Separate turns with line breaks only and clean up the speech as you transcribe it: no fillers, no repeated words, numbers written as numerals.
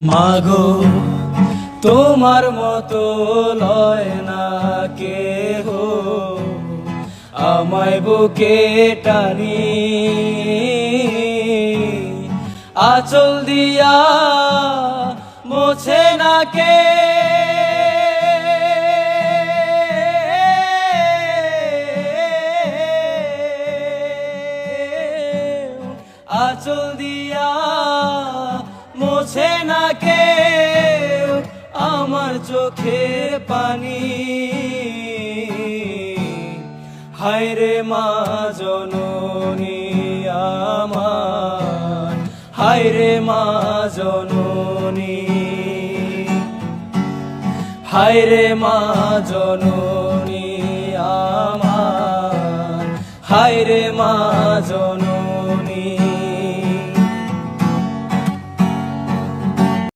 মাগো তোমার মতো লয় না কেহ আমায় বুকে টানি, আঁচল দিয়া মোছে না কে, আঁচল দিয়া মোছে না কে আমার চোখের পানি। হায়রে মা জননী আমার, হায়রে মা জননী, হায়রে মা জননী আমার, হায়রে মা জননী।